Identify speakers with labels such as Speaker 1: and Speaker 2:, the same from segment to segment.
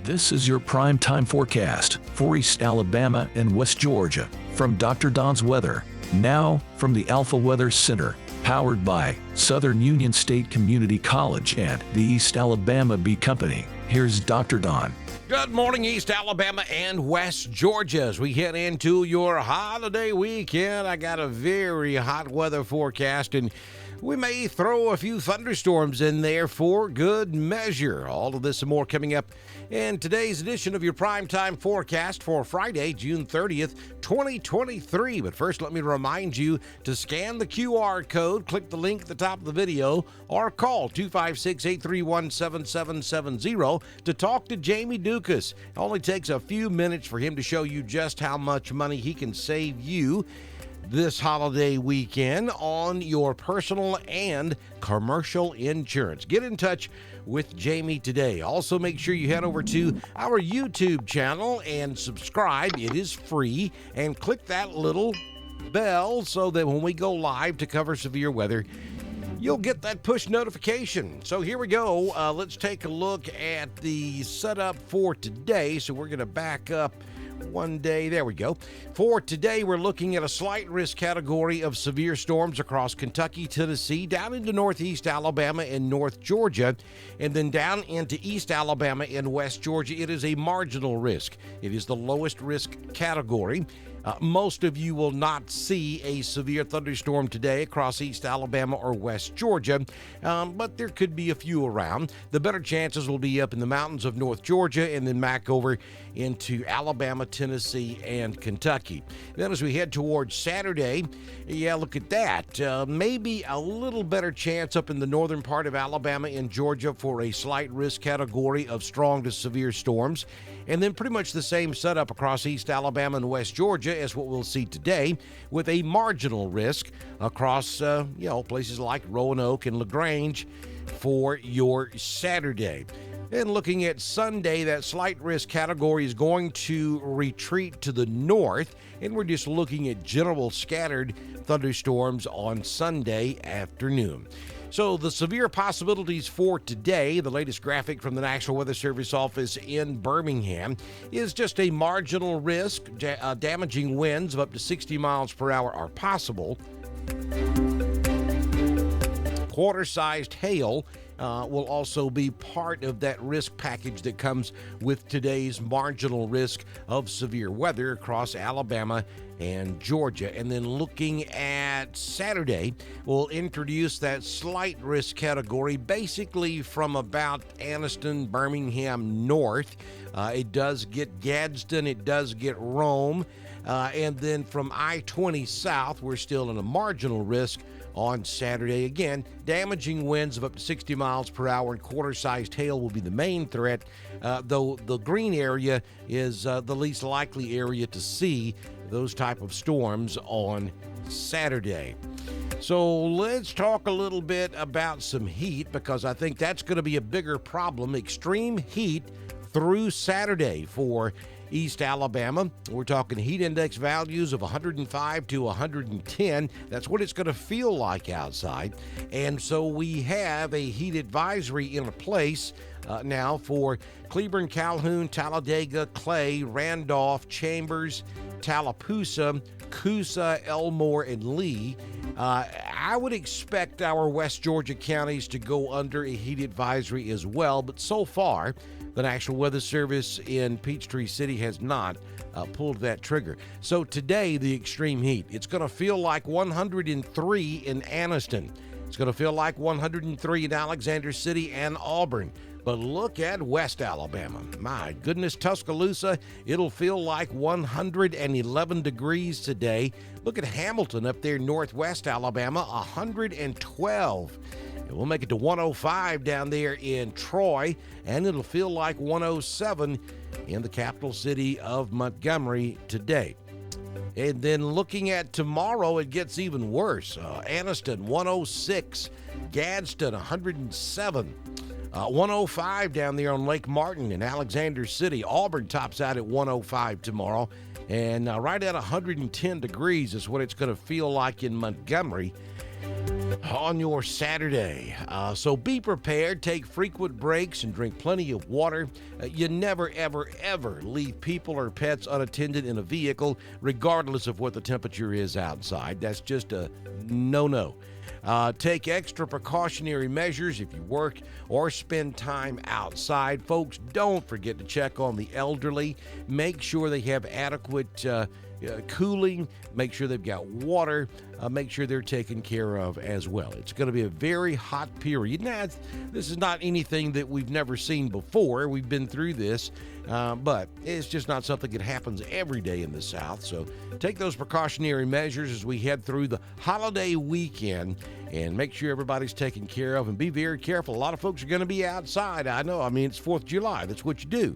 Speaker 1: This is your prime time forecast for East Alabama and West Georgia from Dr. Don's Weather. Now, from the Alpha Weather Center, powered by Southern Union State Community College and the East Alabama Bee Company, here's Dr. Don.
Speaker 2: Good morning, East Alabama and West Georgia. As we head into your holiday weekend, I got a very hot weather forecast, and we may throw a few thunderstorms in there for good measure. All of this and more coming up in today's edition of your primetime forecast for Friday, June 30th, 2023. But first, let me remind you to scan the QR code, click the link at the top of the video, or call 256-831-7770 to talk to Jamie Dukas. It only takes a few minutes for him to show you just how much money he can save you this holiday weekend on your personal and commercial insurance. Get in touch with Jamie today. Also, make sure you head over to our YouTube channel and subscribe. It is free. And click that little bell so that when we go live to cover severe weather, you'll get that push notification. So here we go. Let's take a look at the setup for today. So we're going to back up one day. There we go. For today, we're looking at a slight risk category of severe storms across Kentucky, Tennessee, down into northeast Alabama and North Georgia, and then down into East Alabama and West Georgia. It is a marginal risk. It is the lowest risk category. Most of you will not see a severe thunderstorm today across East Alabama or West Georgia, but there could be a few around. The better chances will be up in the mountains of North Georgia and then back over into Alabama, Tennessee, and Kentucky. Then as we head towards Saturday, look at that. Maybe a little better chance up in the northern part of Alabama and Georgia for a slight risk category of strong to severe storms. And then pretty much the same setup across East Alabama and West Georgia as what we'll see today, with a marginal risk across, places like Roanoke and LaGrange for your Saturday. And looking at Sunday, that slight risk category is going to retreat to the north, and we're just looking at general scattered thunderstorms on Sunday afternoon. So the severe possibilities for today, the latest graphic from the National Weather Service office in Birmingham, is just a marginal risk. Damaging winds of up to 60 miles per hour are possible. Quarter-sized hail will also be part of that risk package that comes with today's marginal risk of severe weather across Alabama and Georgia. And then looking at Saturday, we'll introduce that slight risk category basically from about Anniston, Birmingham north. It does get Gadsden, it does get Rome, and then from I-20 south, we're still in a marginal risk on Saturday. Again, damaging winds of up to 60 miles per hour and quarter-sized hail will be the main threat, though the green area is the least likely area to see those type of storms on Saturday. So let's talk a little bit about some heat, because I think that's going to be a bigger problem. Extreme heat through Saturday for East Alabama. We're talking heat index values of 105 to 110. That's what it's going to feel like outside. And so we have a heat advisory in place now for Cleburne, Calhoun, Talladega, Clay, Randolph, Chambers, Tallapoosa, Coosa, Elmore, and Lee. I would expect our West Georgia counties to go under a heat advisory as well, but so far, the National Weather Service in Peachtree City has not pulled that trigger. So today, the extreme heat, it's going to feel like 103 in Anniston. It's going to feel like 103 in Alexander City and Auburn. But look at West Alabama. My goodness, Tuscaloosa, it'll feel like 111 degrees today. Look at Hamilton up there, northwest Alabama, 112. And we'll make it to 105 down there in Troy, and it'll feel like 107 in the capital city of Montgomery today. And then looking at tomorrow, it gets even worse. Anniston, 106. Gadsden, 107. 105 down there on Lake Martin in Alexander City. Auburn tops out at 105 tomorrow. And right at 110 degrees is what it's going to feel like in Montgomery. on your Saturday. So be prepared, take frequent breaks, and drink plenty of water. You never, ever, ever leave people or pets unattended in a vehicle, regardless of what the temperature is outside. That's just a no-no. Take extra precautionary measures if you work or spend time outside. Folks, don't forget to check on the elderly. Make sure they have adequate cooling. Make sure they've got water. Make sure they're taken care of as well. It's going to be a very hot period. Now, this is not anything that we've never seen before. We've been through this, but it's just not something that happens every day in the South. So take those precautionary measures as we head through the holiday weekend and make sure everybody's taken care of, and be very careful. A lot of folks are going to be outside. I know. I mean, it's 4th of July. That's what you do.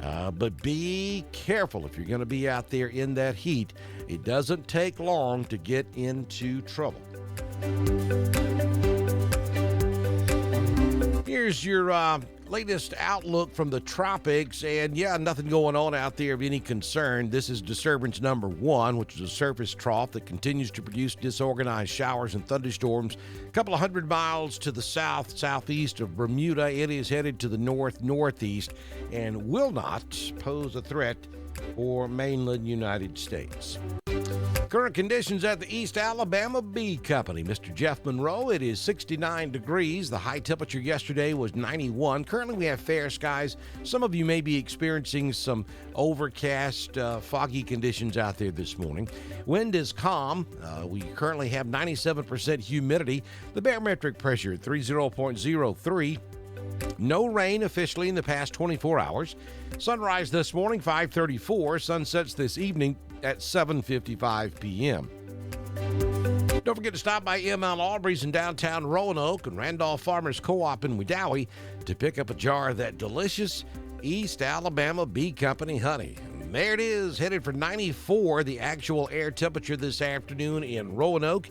Speaker 2: But be careful if you're going to be out there in that heat. It doesn't take long to get into trouble. Here's your latest outlook from the tropics, and nothing going on out there of any concern. This is disturbance number 1, which is a surface trough that continues to produce disorganized showers and thunderstorms. A couple of 100 miles to the southeast of Bermuda. It is headed to the northeast and will not pose a threat for mainland United States. Current conditions at the East Alabama Bee Company. Mr. Jeff Monroe, it is 69 degrees. The high temperature yesterday was 91. Currently, we have fair skies. Some of you may be experiencing some overcast, foggy conditions out there this morning. Wind is calm. We currently have 97% humidity. The barometric pressure at 30.03. No rain officially in the past 24 hours. Sunrise this morning, 5:34. Sunsets this evening at 7:55 p.m. Don't forget to stop by M.L. Aubrey's in downtown Roanoke and Randolph Farmers Co-op in Wedowee to pick up a jar of that delicious East Alabama Bee Company honey. And there it is, headed for 94, the actual air temperature this afternoon in Roanoke.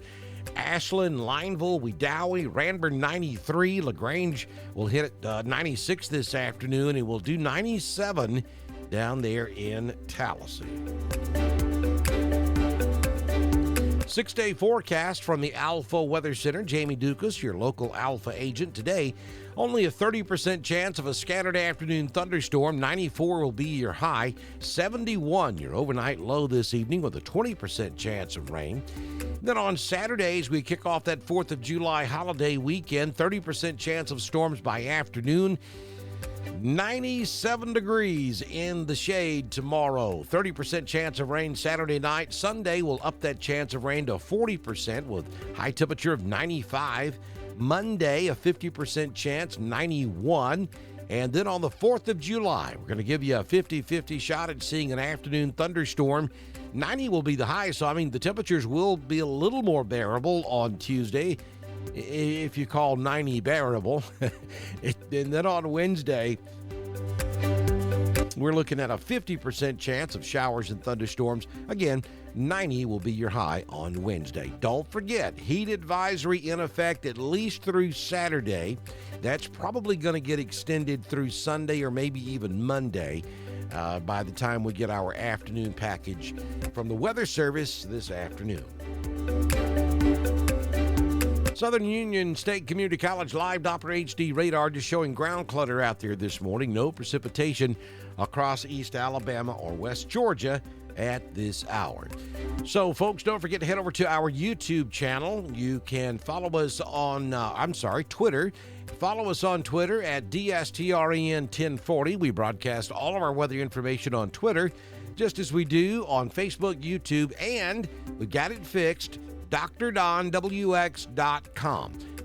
Speaker 2: Ashland, Lineville, Wedowee, Ranburne 93. LaGrange will hit 96 this afternoon, and will do 97 down there in Tallahassee. 6-day forecast from the Alpha Weather Center. Jamie Dukas, your local Alpha agent. Today, only a 30% chance of a scattered afternoon thunderstorm. 94 will be your high. 71 your overnight low this evening, with a 20% chance of rain. Then on Saturdays, we kick off that 4th of July holiday weekend. 30% chance of storms by afternoon. 97 degrees in the shade tomorrow. 30% chance of rain Saturday night. Sunday will up that chance of rain to 40% with high temperature of 95. Monday, a 50% chance, 91. And then on the 4th of July, we're going to give you a 50-50 shot at seeing an afternoon thunderstorm. 90 will be the high, so the temperatures will be a little more bearable on Tuesday, if you call 90 bearable. And then on Wednesday, we're looking at a 50% chance of showers and thunderstorms. Again, 90 will be your high on Wednesday. Don't forget, heat advisory in effect at least through Saturday. That's probably going to get extended through Sunday or maybe even Monday by the time we get our afternoon package from the Weather Service this afternoon. Southern Union State Community College live Doppler HD radar just showing ground clutter out there this morning. No precipitation across East Alabama or West Georgia at this hour. So, folks, don't forget to head over to our YouTube channel. You can follow us on, Twitter. Follow us on Twitter at DSTRN1040. We broadcast all of our weather information on Twitter, just as we do on Facebook, YouTube, and we've got it fixed. DrDonWX.com.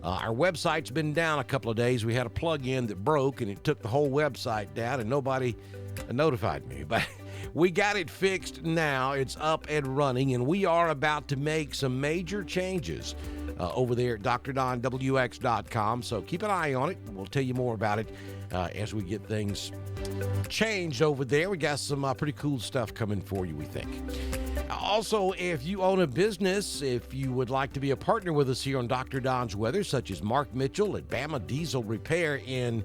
Speaker 2: Our website's been down a couple of days. We had a plug-in that broke, and it took the whole website down, and nobody notified me. But we got it fixed now. It's up and running, and we are about to make some major changes over there at DrDonWX.com. So keep an eye on it. We'll tell you more about it as we get things changed over there. We got some pretty cool stuff coming for you, we think. Also, if you own a business, if you would like to be a partner with us here on Dr. Don's Weather, such as Mark Mitchell at Bama Diesel Repair in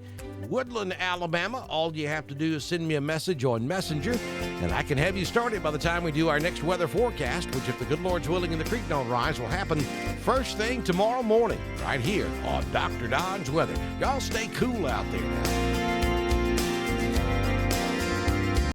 Speaker 2: Woodland, Alabama, all you have to do is send me a message on Messenger, and I can have you started by the time we do our next weather forecast, which, if the good Lord's willing and the creek don't rise, will happen first thing tomorrow morning right here on Dr. Don's Weather. Y'all stay cool out there now.